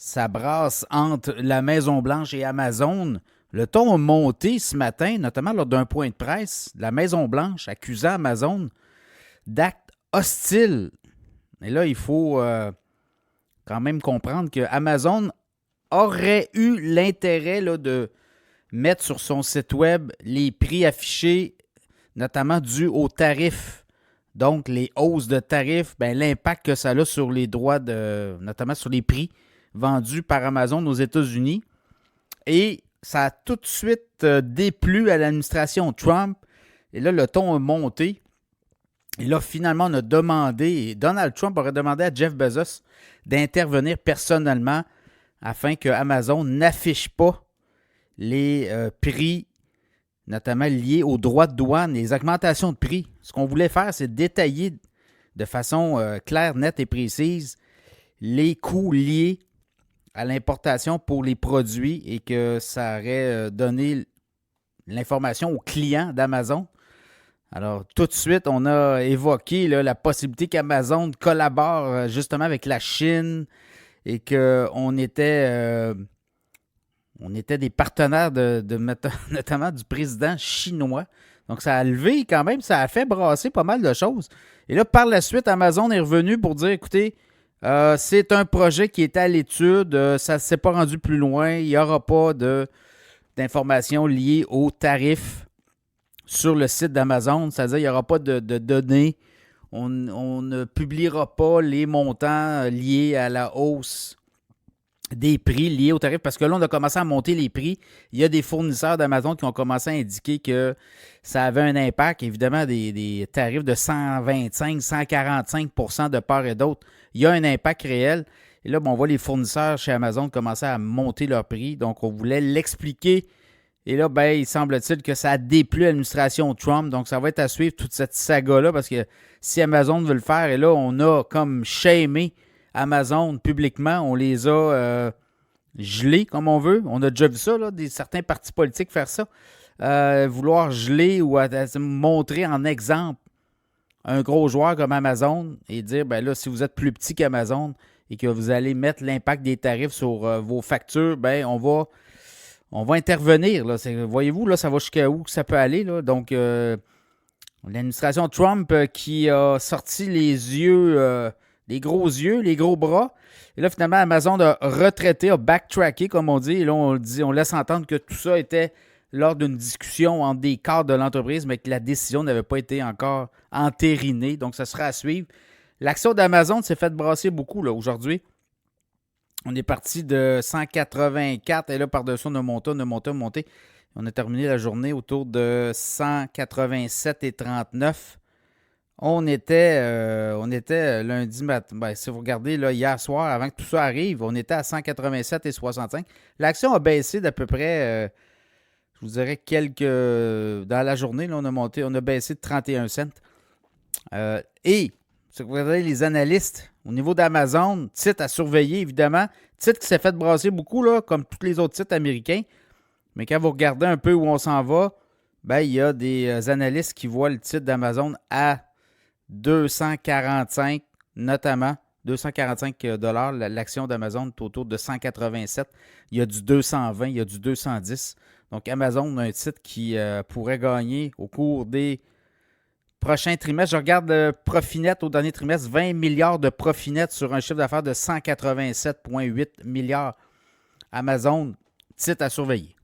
Ça brasse entre la Maison-Blanche et Amazon. Le ton a monté ce matin, notamment lors d'un point de presse. La Maison-Blanche accusant Amazon d'actes hostiles. Et là, il faut quand même comprendre que Amazon aurait eu l'intérêt là, de mettre sur son site web les prix affichés, notamment dus aux tarifs. Donc, les hausses de tarifs, ben, l'impact que ça a sur les droits, notamment sur les prix vendus par Amazon aux États-Unis. Et ça a tout de suite déplu à l'administration Trump. Et là, le ton a monté. Et là, finalement, on a demandé, Donald Trump aurait demandé à Jeff Bezos d'intervenir personnellement afin que Amazon n'affiche pas les prix, notamment liés aux droits de douane, les augmentations de prix. Ce qu'on voulait faire, c'est détailler de façon claire, nette et précise les coûts liés à l'importation pour les produits et que ça aurait donné l'information aux clients d'Amazon. Alors, tout de suite, on a évoqué là, la possibilité qu'Amazon collabore justement avec la Chine et qu'on était, on était des partenaires notamment du président chinois. Donc, ça a levé quand même, ça a fait brasser pas mal de choses. Et là, par la suite, Amazon est revenu pour dire, écoutez, c'est un projet qui est à l'étude, ça ne s'est pas rendu plus loin, il n'y aura pas d'informations liées aux tarifs sur le site d'Amazon, c'est-à-dire qu'il n'y aura pas de données, on ne publiera pas les montants liés à la hausse des prix liés aux tarifs, parce que là, on a commencé à monter les prix. Il y a des fournisseurs d'Amazon qui ont commencé à indiquer que ça avait un impact, évidemment, des tarifs de 125, 145 % de part et d'autre. Il y a un impact réel. Et là, on voit les fournisseurs chez Amazon commencer à monter leurs prix. Donc, on voulait l'expliquer. Et là, ben, il semble-t-il que ça a déplu l'administration Trump. Donc, ça va être à suivre toute cette saga-là, parce que si Amazon veut le faire, et là, on a comme shamé Amazon publiquement, on les a gelés comme on veut. On a déjà vu ça, là, certains partis politiques faire ça. Vouloir geler ou montrer en exemple un gros joueur comme Amazon et dire, ben là, si vous êtes plus petit qu'Amazon et que vous allez mettre l'impact des tarifs sur vos factures, ben on va intervenir. Là. Voyez-vous, là, ça va jusqu'à où ça peut aller. Là. Donc, l'administration Trump qui a sorti les gros yeux, les gros bras. Et là, finalement, Amazon a retraité, a backtracké, comme on dit. Et là, on laisse entendre que tout ça était lors d'une discussion entre des cadres de l'entreprise, mais que la décision n'avait pas été encore entérinée. Donc, ça sera à suivre. L'action d'Amazon s'est fait brasser beaucoup là, aujourd'hui. On est parti de 184 et là, par-dessus, on a monté. On a terminé la journée autour de 187,39. On était lundi matin. Ben, si vous regardez là, hier soir, avant que tout ça arrive, on était à 187,65. L'action a baissé d'à peu près, je vous dirais, dans la journée, là, on a baissé de 31 cents. Et, si vous regardez les analystes, au niveau d'Amazon, titre à surveiller, évidemment. Titre qui s'est fait brasser beaucoup, là, comme tous les autres titres américains. Mais quand vous regardez un peu où on s'en va, ben, il y a des analystes qui voient le titre d'Amazon à 245, notamment 245 $. L'action d'Amazon est autour de 187. Il y a du 220, il y a du 210. Donc, Amazon a un titre qui pourrait gagner au cours des prochains trimestres. Je regarde le profit net au dernier trimestre, 20 milliards de profit net sur un chiffre d'affaires de 187,8 milliards. Amazon, titre à surveiller.